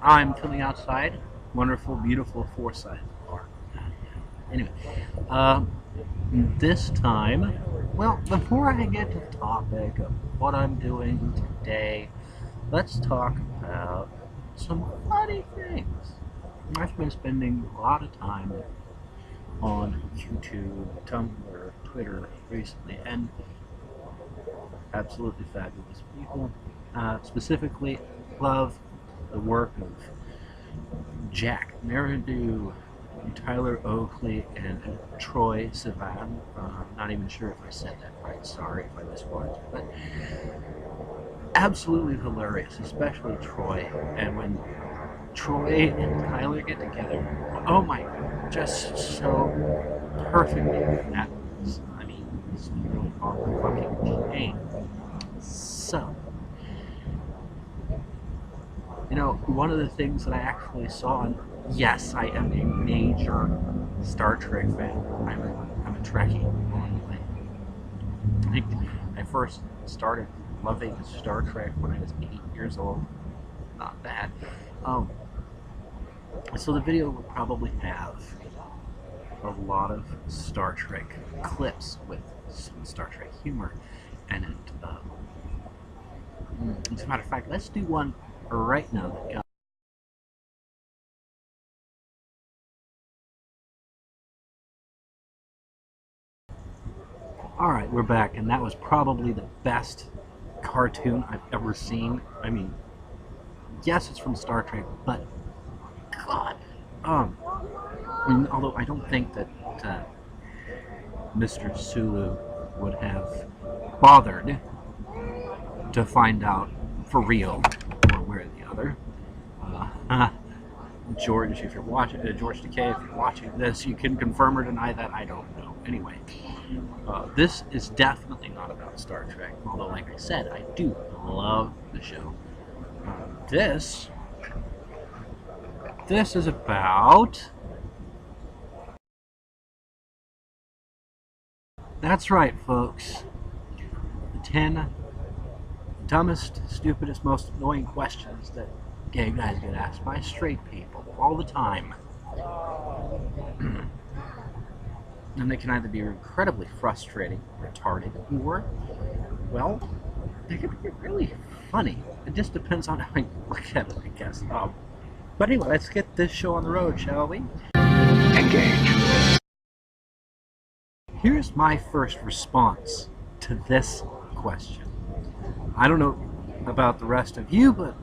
I'm filming outside. Wonderful, beautiful Forsyth Park. Anyway, uh, this time, well, before I get to the topic of what I'm doing today, let's talk about some funny things. I've been spending a lot of time on YouTube, Tumblr, Twitter recently, and absolutely fabulous people. Specifically, love the work of Jack Merridew, Tyler Oakley, and Troy Sivan. Not even sure if I said that right. Sorry if I misquoted, but absolutely hilarious, especially Troy. And when Troy and Tyler get together, oh my, just so perfectly fabulous. I mean, it's really off the fucking chain. So, you know, one of the things that I actually saw, and yes, I am a major Star Trek fan. I'm a Trekkie. I think I first started loving Star Trek when I was 8 years old. Not bad. So the video will probably have a lot of Star Trek clips with some Star Trek humor in it. As a matter of fact, let's do one right now that got. Alright, we're back, and that was probably the best cartoon I've ever seen. I mean, yes, it's from Star Trek, but God, although I don't think that Mr. Sulu would have bothered to find out for real one way or the other. George, if you're watching, George Takei, if you're watching this, you can confirm or deny that. I don't know. Anyway, this is definitely not about Star Trek. Although, like I said, I do love the show. This is about. That's right, folks. The 10 dumbest, stupidest, most annoying questions that gay guys get asked by straight people all the time. And they can either be incredibly frustrating, retarded, or, well, they can be really funny. It just depends on how you look at it, I guess. But anyway, let's get this show on the road, shall we? Engage. Here's my first response to this question. I don't know about the rest of you, but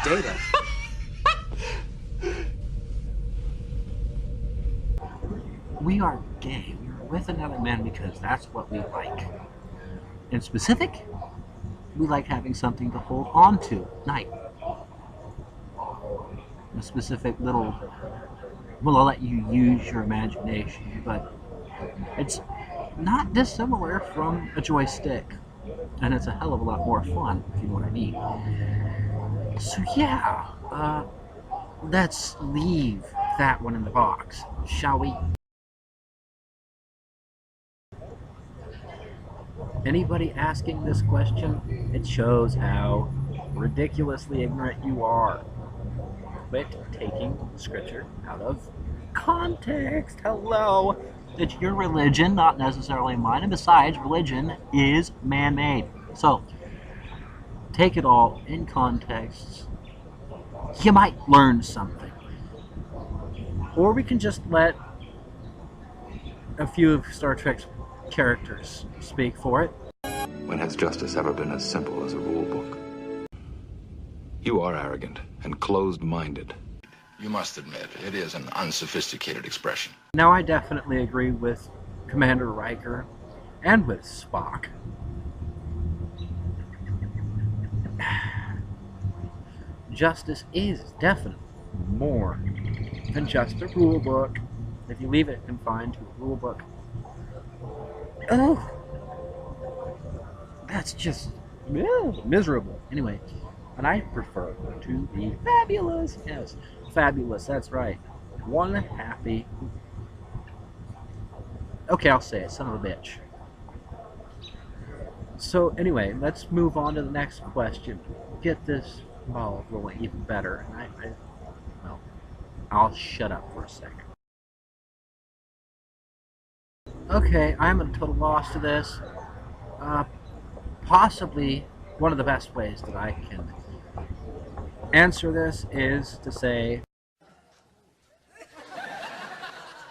Data. We are gay. We're with another man because that's what we like. In specific, we like having something to hold on to at night. A specific little, well, I'll let you use your imagination, but it's not dissimilar from a joystick. And it's a hell of a lot more fun, if you know what I mean. So yeah, let's leave that one in the box, shall we? Anybody asking this question, it shows how ridiculously ignorant you are. Quit taking scripture out of context. Hello! It's your religion, not necessarily mine, and besides, religion is man-made. So, take it all in context. You might learn something. Or we can just let a few of Star Trek's characters speak for it. When has justice ever been as simple as a rule book? You are arrogant and closed-minded. You must admit, it is an unsophisticated expression. Now, I definitely agree with Commander Riker and with Spock. Justice is definitely more than just a rule book. If you leave it confined to a rule book, oh, that's just miserable. Anyway, and I prefer to be fabulous. Yes, fabulous, that's right. One happy Okay, I'll say it, son of a bitch. So anyway, let's move on to the next question. Get this ball rolling even better. And well, I'll shut up for a second. Okay, I'm at a total loss to this. Possibly one of the best ways that I can answer this is to say,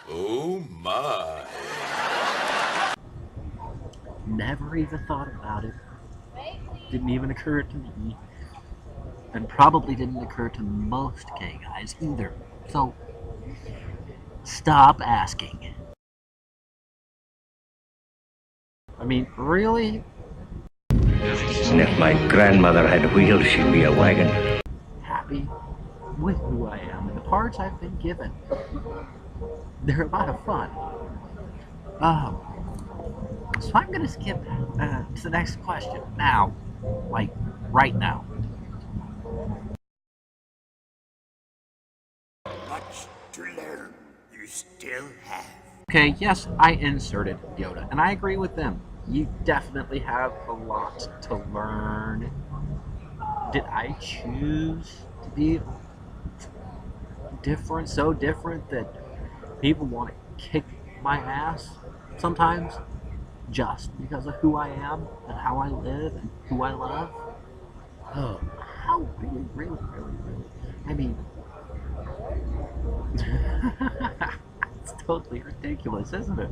oh my. never even thought about it. Didn't even occur to me. And probably didn't occur to most gay guys either. So, stop asking. I mean, really? And if my grandmother had wheels, she'd be a wagon. Happy with who I am and the parts I've been given. They're a lot of fun. So I'm gonna skip to the next question now. Like, right now. Much to learn, you still have. Okay, yes, I inserted Yoda, and I agree with them. You definitely have a lot to learn. Did I choose to be different, so different that people want to kick my ass sometimes just because of who I am and how I live and who I love? Oh, how really? I mean, it's totally ridiculous, isn't it?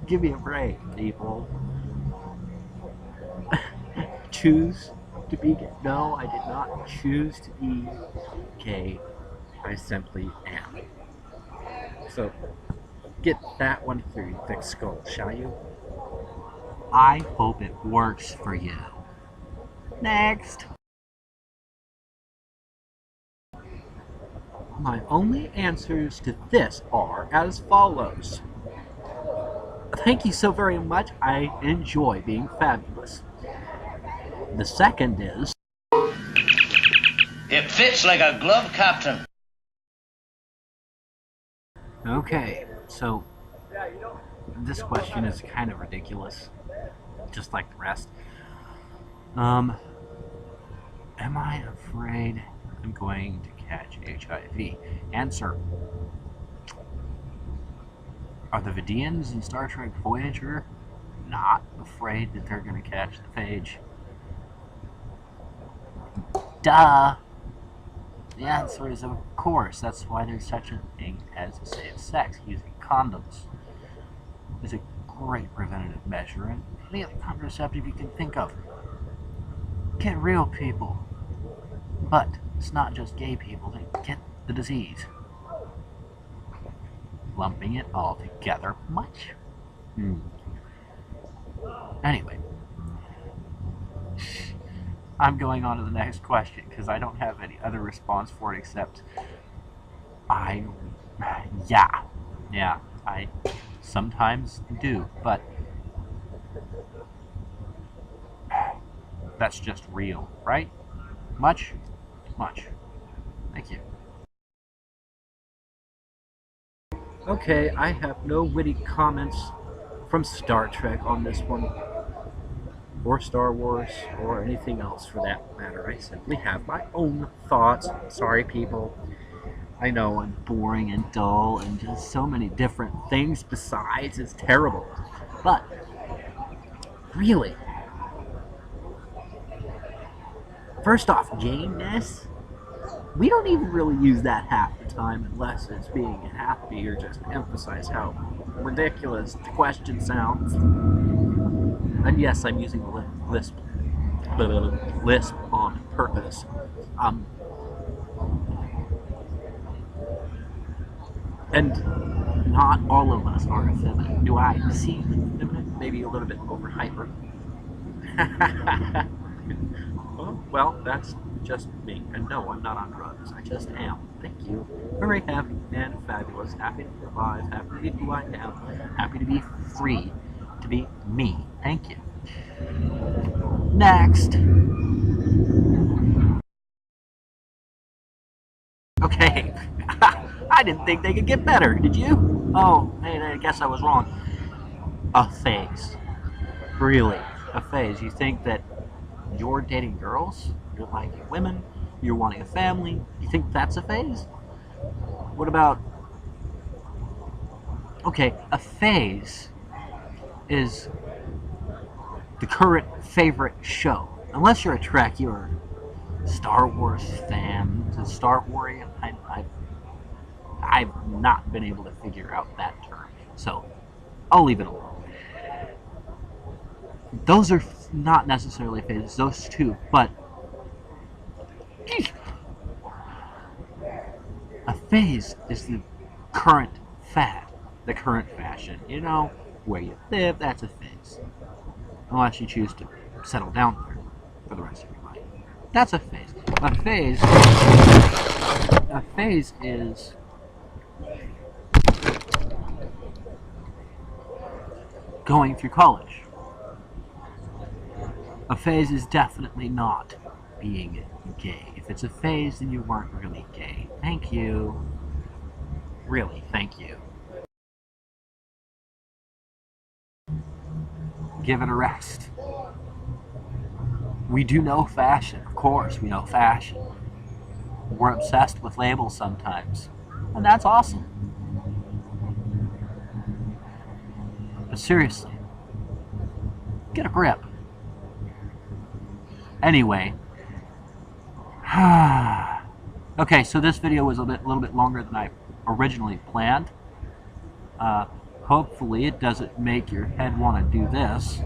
Give me a break, people. Choose to be gay? No, I did not choose to be gay. I simply am. So, get that one through your thick skull, shall you? I hope it works for you. Next! My only answers to this are as follows. Thank you so very much. I enjoy being fabulous. The second is, It fits like a glove, Captain. okay, so this question is kind of ridiculous, just like the rest. Am I afraid I'm going to catch HIV? Answer. Are the Vidians in Star Trek Voyager not afraid that they're going to catch the phage? Duh! The answer is of course. That's why there's such a thing as safe sex. Using condoms is a great preventative measure, and any other contraceptive you can think of. Get real, people. But it's not just gay people that get the disease. Lumping it all together much? Anyway, I'm going on to the next question because I don't have any other response for it except yeah, I sometimes do, but that's just real, right? Much. Thank you. Okay, I have no witty comments from Star Trek on this one, or Star Wars, or anything else for that matter. I simply have my own thoughts. Sorry, people. I know I'm boring and dull and just so many different things besides. It's terrible. But, really, first off, gayness, we don't even really use that half the time unless it's being happy or just to emphasize how ridiculous the question sounds. And yes, I'm using the lisp on purpose. And not all of us are effeminate. Do I seem effeminate? Maybe a little bit over hyper. Well, that's just me. And no, I'm not on drugs. I just am. Thank you. Very happy and fabulous. Happy to be alive. Happy to be who I am. Happy to be free. To be me. Thank you. Next. Okay. I didn't think they could get better. Did you? Oh, hey, I guess I was wrong. A phase. Really, a phase. You think that you're dating girls, you're liking women, you're wanting a family, you think that's a phase? What about, okay, a phase is the current favorite show. Unless you're a Trekkie or Star Wars fan, to Star Wars, I've not been able to figure out that term. So, I'll leave it alone. Those are not necessarily phases, those two, but a phase is the current fad, the current fashion. You know, where you live, that's a phase. Unless you choose to settle down there for the rest of your life. That's a phase. A phase is going through college. A phase is definitely not being gay. If it's a phase, then you weren't really gay. Thank you. Really, thank you. Give it a rest. We do know fashion, of course, we know fashion. We're obsessed with labels sometimes, and that's awesome. But seriously, get a grip. Anyway, okay, so this video was a little bit longer than I originally planned. Hopefully it doesn't make your head want to do this.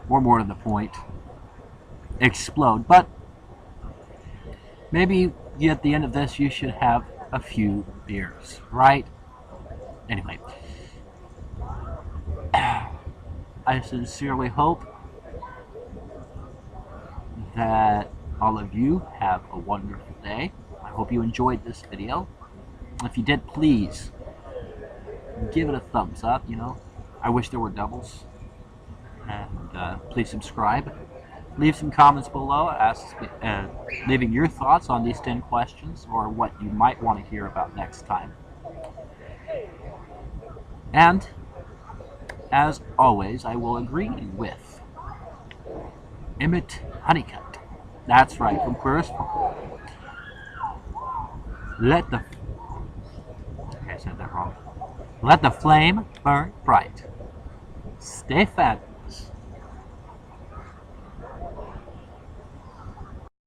Or more to the point, explode. But maybe at the end of this you should have a few beers, right? Anyway, I sincerely hope that all of you have a wonderful day. I hope you enjoyed this video. If you did, please give it a thumbs up, you know. I wish there were doubles. And please subscribe. Leave some comments below, leaving your thoughts on these 10 questions or what you might want to hear about next time. And, as always, I will agree with Emmett Honeycutt. That's right, from Queerest. Okay, I said that wrong. Let the flame burn bright. Stay fat.